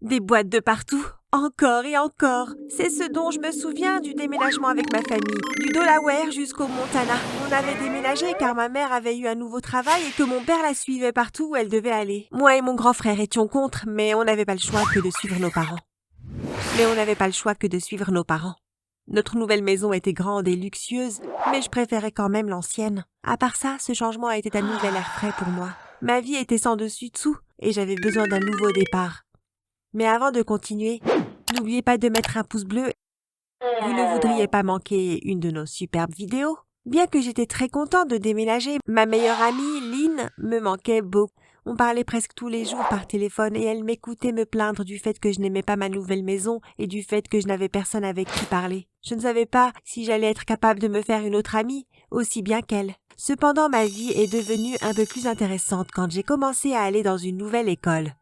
Des boîtes de partout, encore et encore. C'est ce dont je me souviens du déménagement avec ma famille. Du Delaware jusqu'au Montana. On avait déménagé car ma mère avait eu un nouveau travail et que mon père la suivait partout où elle devait aller. Moi et mon grand frère étions contre, mais on n'avait pas le choix que de suivre nos parents. Notre nouvelle maison était grande et luxueuse, mais je préférais quand même l'ancienne. À part ça, ce changement était un nouvel air frais pour moi. Ma vie était sans dessus-dessous et j'avais besoin d'un nouveau départ. Mais avant de continuer, n'oubliez pas de mettre un pouce bleu. Vous ne voudriez pas manquer une de nos superbes vidéos? Bien que j'étais très contente de déménager, ma meilleure amie, Lynn, me manquait beaucoup. On parlait presque tous les jours par téléphone et elle m'écoutait me plaindre du fait que je n'aimais pas ma nouvelle maison et du fait que je n'avais personne avec qui parler. Je ne savais pas si j'allais être capable de me faire une autre amie, aussi bien qu'elle. Cependant, ma vie est devenue un peu plus intéressante quand j'ai commencé à aller dans une nouvelle école.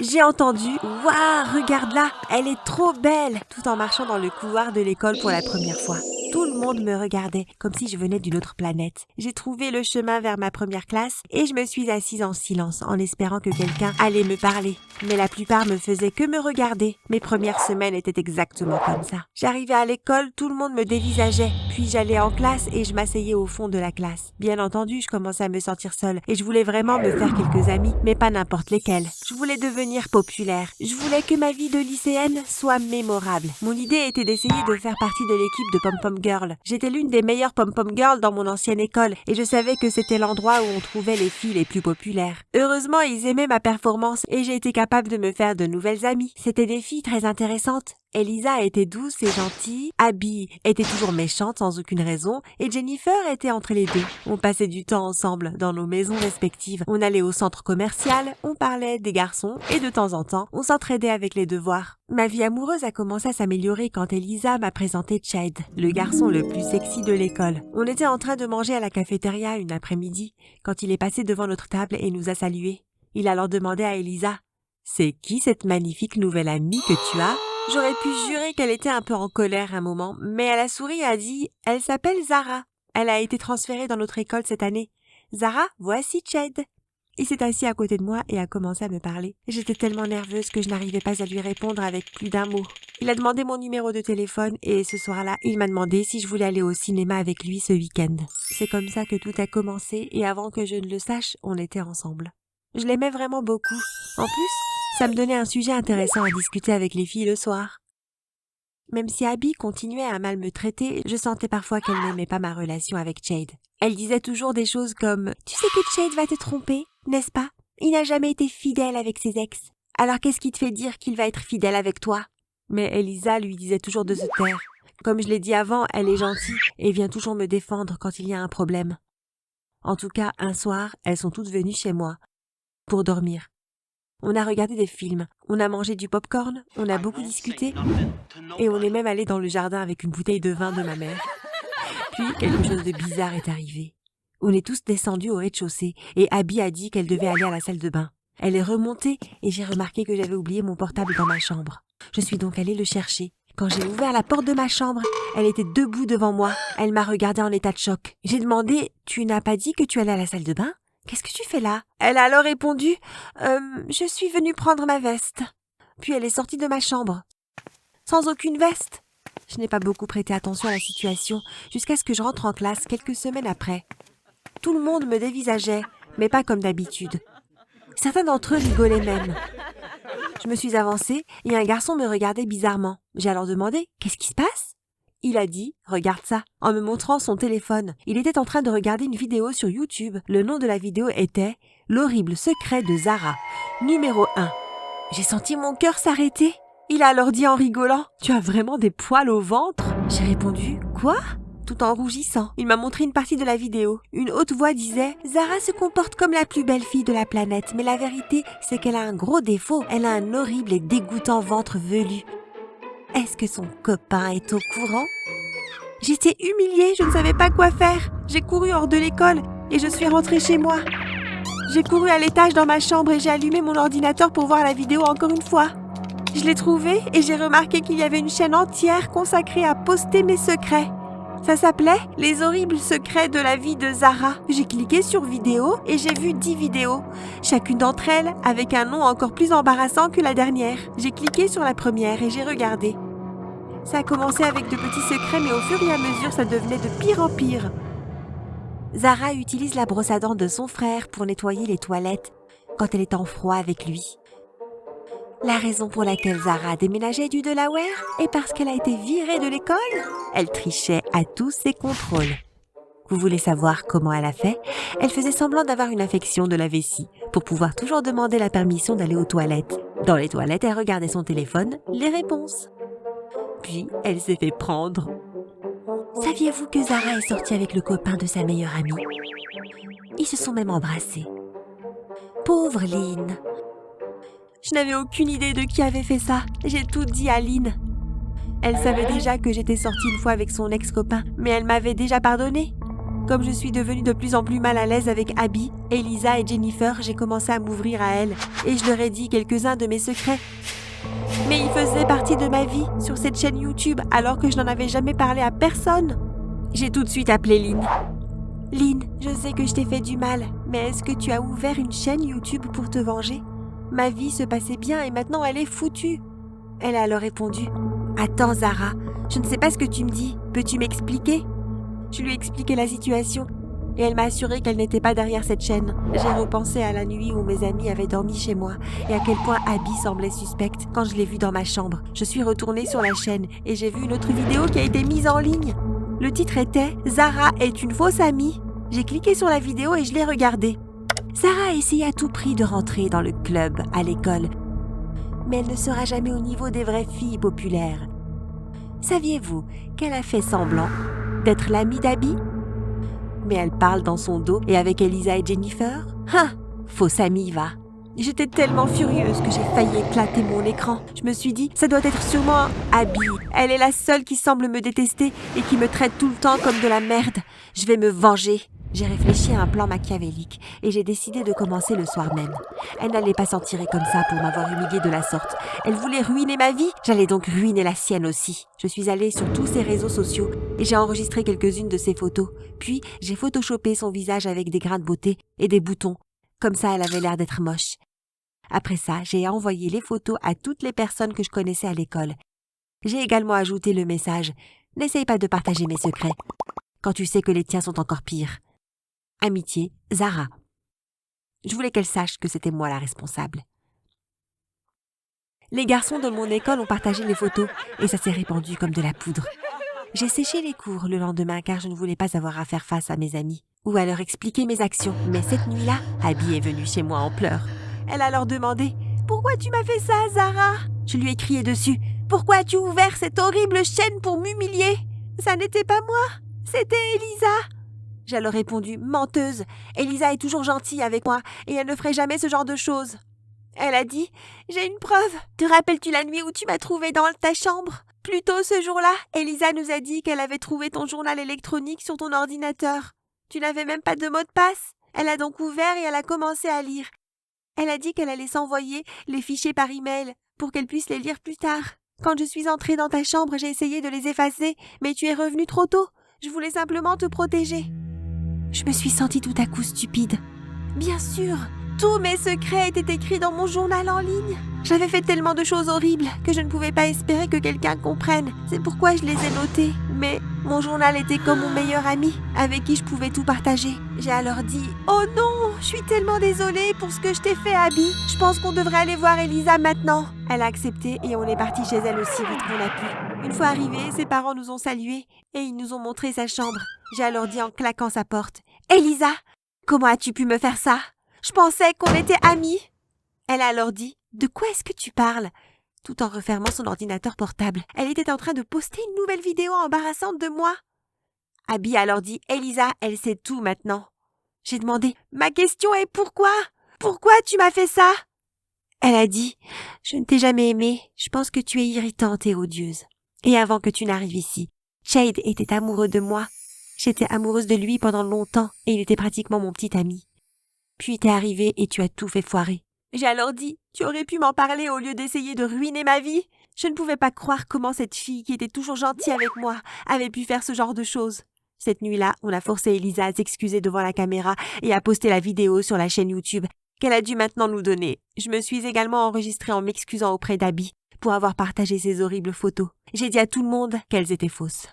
J'ai entendu « Waouh, regarde-la, elle est trop belle !» tout en marchant dans le couloir de l'école pour la première fois. Tout le monde me regardait, comme si je venais d'une autre planète. J'ai trouvé le chemin vers ma première classe et je me suis assise en silence en espérant que quelqu'un allait me parler. Mais la plupart me faisaient que me regarder. Mes premières semaines étaient exactement comme ça. J'arrivais à l'école, tout le monde me dévisageait. Puis j'allais en classe et je m'asseyais au fond de la classe. Bien entendu, je commençais à me sentir seule et je voulais vraiment me faire quelques amis, mais pas n'importe lesquels. Je voulais devenir populaire. Je voulais que ma vie de lycéenne soit mémorable. Mon idée était d'essayer de faire partie de l'équipe de Pom-Pom Girl. J'étais l'une des meilleures Pom-Pom Girls dans mon ancienne école et je savais que c'était l'endroit où on trouvait les filles les plus populaires. Heureusement, ils aimaient ma performance et j'ai été capable de me faire de nouvelles amies. C'était des filles très intéressantes. Elisa était douce et gentille, Abby était toujours méchante sans aucune raison et Jennifer était entre les deux. On passait du temps ensemble dans nos maisons respectives. On allait au centre commercial, on parlait des garçons et de temps en temps, on s'entraidait avec les devoirs. Ma vie amoureuse a commencé à s'améliorer quand Elisa m'a présenté Chad, le garçon le plus sexy de l'école. On était en train de manger à la cafétéria une après-midi quand il est passé devant notre table et nous a salués. Il a alors demandé à Elisa « C'est qui cette magnifique nouvelle amie que tu as ?» J'aurais pu jurer qu'elle était un peu en colère un moment, mais elle a souri et a dit « Elle s'appelle Zara. Elle a été transférée dans notre école cette année. Zara, voici Chad. » Il s'est assis à côté de moi et a commencé à me parler. J'étais tellement nerveuse que je n'arrivais pas à lui répondre avec plus d'un mot. Il a demandé mon numéro de téléphone et ce soir-là, il m'a demandé si je voulais aller au cinéma avec lui ce week-end. C'est comme ça que tout a commencé et avant que je ne le sache, on était ensemble. Je l'aimais vraiment beaucoup. En plus, ça me donnait un sujet intéressant à discuter avec les filles le soir. Même si Abby continuait à mal me traiter, je sentais parfois qu'elle n'aimait pas ma relation avec Chad. Elle disait toujours des choses comme « Tu sais que Chad va te tromper, n'est-ce pas? Il n'a jamais été fidèle avec ses ex. Alors qu'est-ce qui te fait dire qu'il va être fidèle avec toi ?» Mais Elisa lui disait toujours de se taire. Comme je l'ai dit avant, elle est gentille et vient toujours me défendre quand il y a un problème. En tout cas, un soir, elles sont toutes venues chez moi pour dormir. On a regardé des films, on a mangé du popcorn, on a beaucoup discuté et on est même allé dans le jardin avec une bouteille de vin de ma mère. Puis quelque chose de bizarre est arrivé. On est tous descendus au rez-de-chaussée et Abby a dit qu'elle devait aller à la salle de bain. Elle est remontée et j'ai remarqué que j'avais oublié mon portable dans ma chambre. Je suis donc allée le chercher. Quand j'ai ouvert la porte de ma chambre, elle était debout devant moi. Elle m'a regardée en état de choc. J'ai demandé « Tu n'as pas dit que tu allais à la salle de bain ? Qu'est-ce que tu fais là ?» Elle a alors répondu « Je suis venue prendre ma veste. » Puis elle est sortie de ma chambre, sans aucune veste. Je n'ai pas beaucoup prêté attention à la situation, jusqu'à ce que je rentre en classe quelques semaines après. Tout le monde me dévisageait, mais pas comme d'habitude. Certains d'entre eux rigolaient même. Je me suis avancée et un garçon me regardait bizarrement. J'ai alors demandé « Qu'est-ce qui se passe ?» Il a dit « Regarde ça » en me montrant son téléphone. Il était en train de regarder une vidéo sur YouTube. Le nom de la vidéo était « L'horrible secret de Zara, numéro 1 ». J'ai senti mon cœur s'arrêter. Il a alors dit en rigolant « Tu as vraiment des poils au ventre ?» J'ai répondu « Quoi ?» tout en rougissant. Il m'a montré une partie de la vidéo. Une haute voix disait « Zara se comporte comme la plus belle fille de la planète, mais la vérité, c'est qu'elle a un gros défaut. Elle a un horrible et dégoûtant ventre velu. » Est-ce que son copain est au courant? J'étais humiliée, je ne savais pas quoi faire. J'ai couru hors de l'école et je suis rentrée chez moi. J'ai couru à l'étage dans ma chambre et j'ai allumé mon ordinateur pour voir la vidéo encore une fois. Je l'ai trouvée et j'ai remarqué qu'il y avait une chaîne entière consacrée à poster mes secrets. Ça s'appelait « Les horribles secrets de la vie de Zara ». J'ai cliqué sur vidéo et j'ai vu 10 vidéos, chacune d'entre elles avec un nom encore plus embarrassant que la dernière. J'ai cliqué sur la première et j'ai regardé. Ça a commencé avec de petits secrets, mais au fur et à mesure, ça devenait de pire en pire. Zara utilise la brosse à dents de son frère pour nettoyer les toilettes quand elle est en froid avec lui. La raison pour laquelle Zara a déménagé du Delaware est parce qu'elle a été virée de l'école. Elle trichait à tous ses contrôles. Vous voulez savoir comment elle a fait? Elle faisait semblant d'avoir une infection de la vessie pour pouvoir toujours demander la permission d'aller aux toilettes. Dans les toilettes, elle regardait son téléphone, les réponses. Puis, elle s'est fait prendre. Saviez-vous que Zara est sortie avec le copain de sa meilleure amie? Ils se sont même embrassés. Pauvre Lynn. Je n'avais aucune idée de qui avait fait ça. J'ai tout dit à Lynn. Elle savait déjà que j'étais sortie une fois avec son ex-copain, mais elle m'avait déjà pardonné. Comme je suis devenue de plus en plus mal à l'aise avec Abby, Elisa et Jennifer, j'ai commencé à m'ouvrir à elles et je leur ai dit quelques-uns de mes secrets. Mais ils faisaient partie de ma vie sur cette chaîne YouTube alors que je n'en avais jamais parlé à personne. J'ai tout de suite appelé Lynn. Lynn, je sais que je t'ai fait du mal, mais est-ce que tu as ouvert une chaîne YouTube pour te venger? Ma vie se passait bien et maintenant elle est foutue. Elle a alors répondu « Attends Zara, je ne sais pas ce que tu me dis, peux-tu m'expliquer ?» Je lui ai expliqué la situation et elle m'a assuré qu'elle n'était pas derrière cette chaîne. J'ai repensé à la nuit où mes amis avaient dormi chez moi et à quel point Abby semblait suspecte quand je l'ai vue dans ma chambre. Je suis retournée sur la chaîne et j'ai vu une autre vidéo qui a été mise en ligne. Le titre était « Zara est une fausse amie ». J'ai cliqué sur la vidéo et je l'ai regardée. Zara a essayé à tout prix de rentrer dans le club à l'école, mais elle ne sera jamais au niveau des vraies filles populaires. Saviez-vous qu'elle a fait semblant d'être l'amie d'Abby? Mais elle parle dans son dos et avec Elisa et Jennifer? Fausse amie, va. J'étais tellement furieuse que j'ai failli éclater mon écran. Je me suis dit, ça doit être sûrement Abby. Elle est la seule qui semble me détester et qui me traite tout le temps comme de la merde. Je vais me venger. J'ai réfléchi à un plan machiavélique et j'ai décidé de commencer le soir même. Elle n'allait pas s'en tirer comme ça pour m'avoir humiliée de la sorte. Elle voulait ruiner ma vie, j'allais donc ruiner la sienne aussi. Je suis allée sur tous ses réseaux sociaux et j'ai enregistré quelques-unes de ses photos. Puis j'ai photoshopé son visage avec des grains de beauté et des boutons. Comme ça, elle avait l'air d'être moche. Après ça, j'ai envoyé les photos à toutes les personnes que je connaissais à l'école. J'ai également ajouté le message « N'essaye pas de partager mes secrets, quand tu sais que les tiens sont encore pires. » Amitié, Zara. Je voulais qu'elle sache que c'était moi la responsable. Les garçons de mon école ont partagé les photos et ça s'est répandu comme de la poudre. J'ai séché les cours le lendemain car je ne voulais pas avoir à faire face à mes amis ou à leur expliquer mes actions. Mais cette nuit-là, Abby est venue chez moi en pleurs. Elle a alors demandé « Pourquoi tu m'as fait ça, Zara ?» Je lui ai crié dessus « Pourquoi as-tu ouvert cette horrible chaîne pour m'humilier? Ça n'était pas moi, c'était Elisa !» J'ai alors répondu « Menteuse, Elisa est toujours gentille avec moi et elle ne ferait jamais ce genre de choses. » Elle a dit « J'ai une preuve. Te rappelles-tu la nuit où tu m'as trouvée dans ta chambre? Plus tôt ce jour-là, Elisa nous a dit qu'elle avait trouvé ton journal électronique sur ton ordinateur. Tu n'avais même pas de mot de passe. Elle a donc ouvert et elle a commencé à lire. Elle a dit qu'elle allait s'envoyer les fichiers par email pour qu'elle puisse les lire plus tard. Quand je suis entrée dans ta chambre, j'ai essayé de les effacer, mais tu es revenue trop tôt. Je voulais simplement te protéger. » Je me suis sentie tout à coup stupide. Bien sûr, tous mes secrets étaient écrits dans mon journal en ligne. J'avais fait tellement de choses horribles que je ne pouvais pas espérer que quelqu'un comprenne. C'est pourquoi je les ai notés. Mais mon journal était comme mon meilleur ami, avec qui je pouvais tout partager. J'ai alors dit « Oh non, je suis tellement désolée pour ce que je t'ai fait, Abby. Je pense qu'on devrait aller voir Elisa maintenant. » Elle a accepté et on est parti chez elle aussi vite qu'on a pu. Une fois arrivés, ses parents nous ont salués et ils nous ont montré sa chambre. J'ai alors dit en claquant sa porte « Elisa, comment as-tu pu me faire ça? Je pensais qu'on était amis. » Elle a alors dit « De quoi est-ce que tu parles ?» tout en refermant son ordinateur portable. Elle était en train de poster une nouvelle vidéo embarrassante de moi. Abby a alors dit « Elisa, elle sait tout maintenant. » J'ai demandé « Ma question est pourquoi? Pourquoi tu m'as fait ça ?» Elle a dit « Je ne t'ai jamais aimée. Je pense que tu es irritante et odieuse. Et avant que tu n'arrives ici, Jade était amoureux de moi. J'étais amoureuse de lui pendant longtemps et il était pratiquement mon petit ami. Puis t'es arrivé et tu as tout fait foirer. J'ai alors dit « Tu aurais pu m'en parler au lieu d'essayer de ruiner ma vie !» Je ne pouvais pas croire comment cette fille, qui était toujours gentille avec moi, avait pu faire ce genre de choses. Cette nuit-là, on a forcé Elisa à s'excuser devant la caméra et à poster la vidéo sur la chaîne YouTube qu'elle a dû maintenant nous donner. Je me suis également enregistrée en m'excusant auprès d'Abby pour avoir partagé ces horribles photos. J'ai dit à tout le monde qu'elles étaient fausses.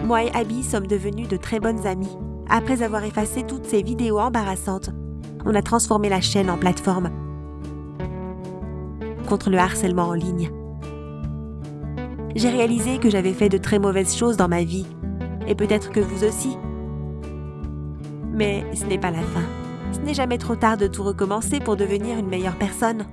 Moi et Abby sommes devenues de très bonnes amies. Après avoir effacé toutes ces vidéos embarrassantes, on a transformé la chaîne en plateforme contre le harcèlement en ligne. J'ai réalisé que j'avais fait de très mauvaises choses dans ma vie, et peut-être que vous aussi. Mais ce n'est pas la fin. Ce n'est jamais trop tard de tout recommencer pour devenir une meilleure personne.